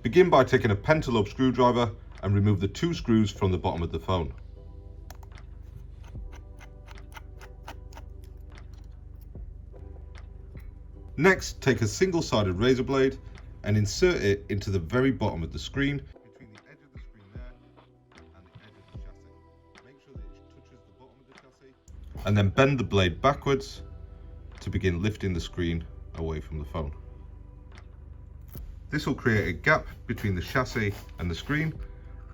Begin by taking a pentalobe screwdriver and remove the 2 screws from the bottom of the phone. Next, take a single-sided razor blade and insert it into the very bottom of the screen, between the edge of the screen there and the edge of the chassis. Make sure that it touches the bottom of the chassis, and then bend the blade backwards to begin lifting the screen away from the phone. This will create a gap between the chassis and the screen.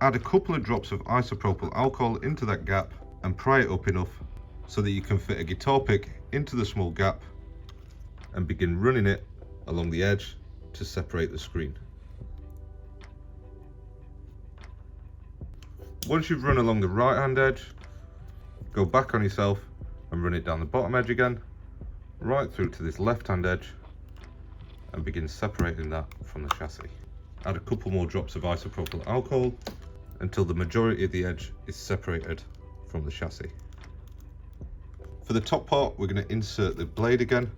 Add a couple of drops of isopropyl alcohol into that gap and pry it up enough so that you can fit a guitar pick into the small gap and begin running it along the edge to separate the screen. Once you've run along the right hand edge, go back on yourself and run it down the bottom edge again, right through to this left hand edge, and begin separating that from the chassis. Add a couple more drops of isopropyl alcohol until the majority of the edge is separated from the chassis. For the top part, we're going to insert the blade again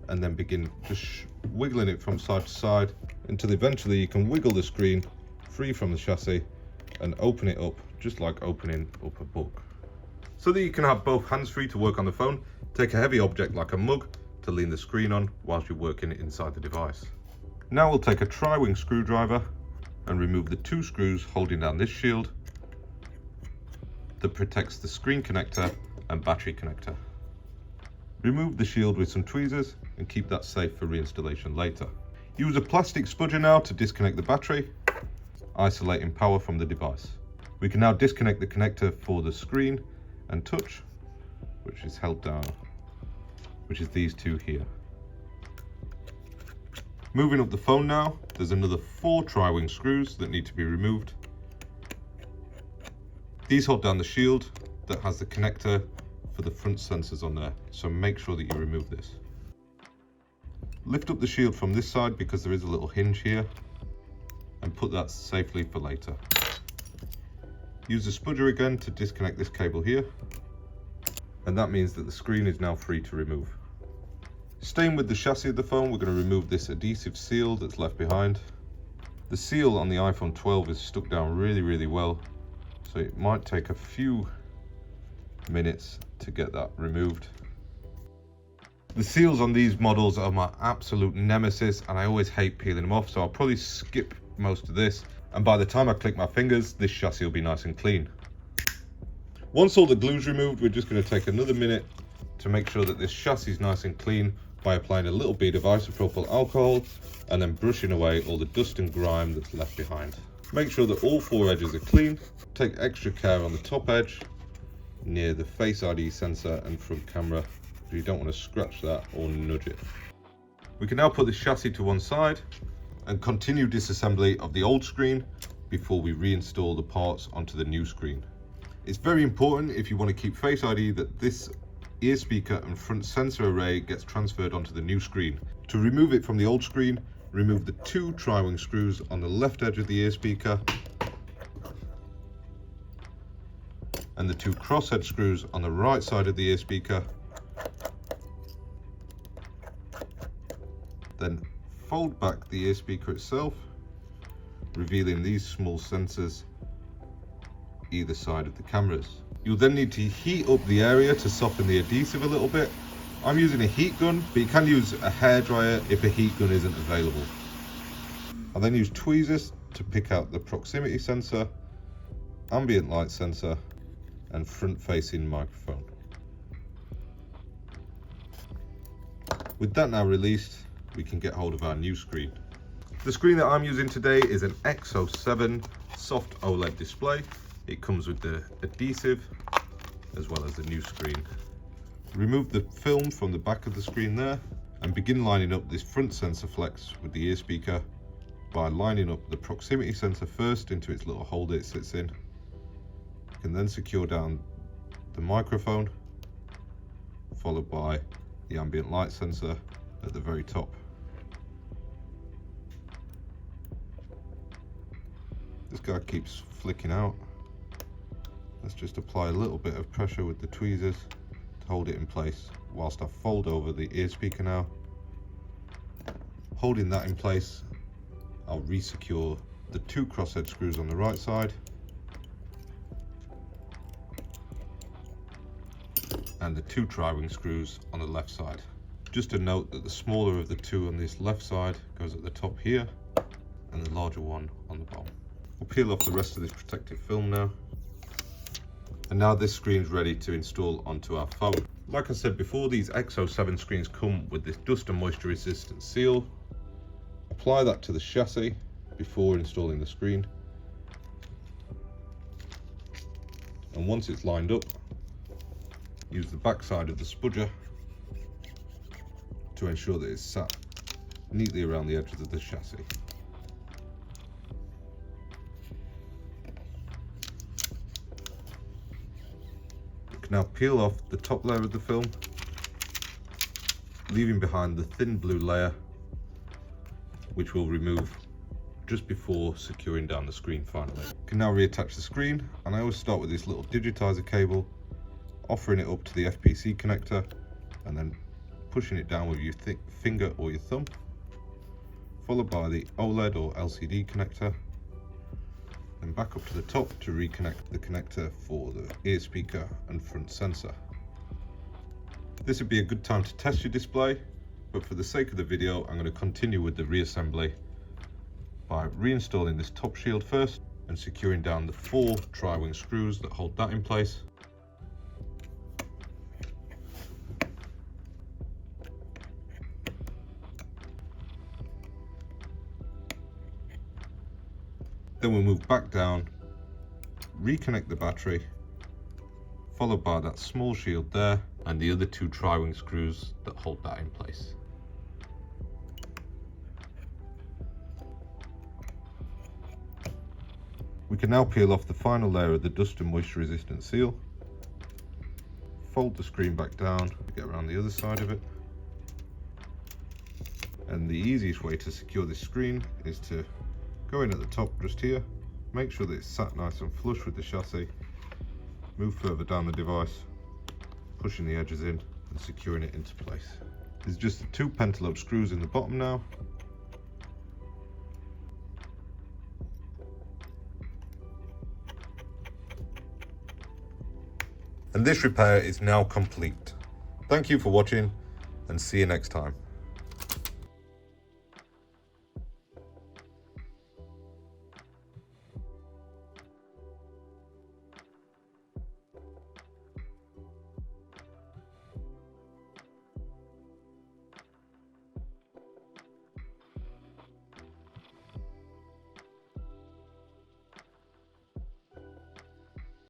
and then begin just wiggling it from side to side until eventually you can wiggle the screen free from the chassis and open it up just like opening up a book. So that you can have both hands free to work on the phone, take a heavy object like a mug to lean the screen on whilst you're working inside the device. Now we'll take a tri-wing screwdriver and remove the 2 screws holding down this shield that protects the screen connector and battery connector. Remove the shield with some tweezers and keep that safe for reinstallation later. Use a plastic spudger now to disconnect the battery, isolating power from the device. We can now disconnect the connector for the screen and touch, which is held down, which is these 2 here. Moving up the phone now, there's another 4 tri-wing screws that need to be removed. These hold down the shield that has the connector for the front sensors on there, so make sure that you remove this. Lift up the shield from this side because there is a little hinge here, and put that safely for later. Use the spudger again to disconnect this cable here, and that means that the screen is now free to remove. Staying with the chassis of the phone, we're going to remove this adhesive seal that's left behind. The seal on the iPhone 12 is stuck down really well, so it might take a few minutes to get that removed. The seals on these models are my absolute nemesis and I always hate peeling them off, so I'll probably skip most of this, and by the time I click my fingers, this chassis will be nice and clean. Once all the glue's removed, we're just going to take another minute to make sure that this chassis is nice and clean by applying a little bead of isopropyl alcohol and then brushing away all the dust and grime that's left behind. Make sure that all 4 edges are clean. Take extra care on the top edge near the Face ID sensor and front camera. You don't want to scratch that or nudge it. We can now put the chassis to one side and continue disassembly of the old screen before we reinstall the parts onto the new screen. It's very important, if you want to keep Face ID, that this ear speaker and front sensor array gets transferred onto the new screen. To remove it from the old screen, remove the 2 tri-wing screws on the left edge of the ear speaker and the 2 crosshead screws on the right side of the ear speaker. Then fold back the ear speaker itself, revealing these small sensors either side of the cameras. You'll then need to heat up the area to soften the adhesive a little bit. I'm using a heat gun, but you can use a hairdryer if a heat gun isn't available. I'll then use tweezers to pick out the proximity sensor, ambient light sensor, and front-facing microphone. With that now released, we can get hold of our new screen. The screen that I'm using today is an X07 soft OLED display. It comes with the adhesive as well as the new screen. Remove the film from the back of the screen there and begin lining up this front sensor flex with the ear speaker by lining up the proximity sensor first into its little hole that it sits in. You can then secure down the microphone, followed by the ambient light sensor at the very top. This guy keeps flicking out. Let's just apply a little bit of pressure with the tweezers to hold it in place whilst I fold over the ear speaker now. Holding that in place, I'll re-secure the 2 crosshead screws on the right side and the 2 tri-wing screws on the left side. Just a note that the smaller of the 2 on this left side goes at the top here and the larger one on the bottom. We'll peel off the rest of this protective film now. And now this screen's ready to install onto our phone. Like I said before, these X07 screens come with this dust and moisture resistant seal. Apply that to the chassis before installing the screen. And once it's lined up, use the back side of the spudger to ensure that it's sat neatly around the edges of the chassis. Now peel off the top layer of the film, leaving behind the thin blue layer, which we'll remove just before securing down the screen finally. You can now reattach the screen, and I always start with this little digitizer cable, offering it up to the FPC connector, and then pushing it down with your finger or your thumb, followed by the OLED or LCD connector, and back up to the top to reconnect the connector for the ear speaker and front sensor. This would be a good time to test your display, but for the sake of the video, I'm going to continue with the reassembly by reinstalling this top shield first and securing down the 4 tri-wing screws that hold that in place. Then we'll move back down, reconnect the battery, followed by that small shield there and the other 2 tri-wing screws that hold that in place. We can now peel off the final layer of the dust and moisture resistant seal, fold the screen back down, get around the other side of it. And the easiest way to secure this screen is to go in at the top just here, make sure that it's sat nice and flush with the chassis, move further down the device, pushing the edges in and securing it into place. There's just the 2 pentalobe screws in the bottom now. And this repair is now complete. Thank you for watching and see you next time.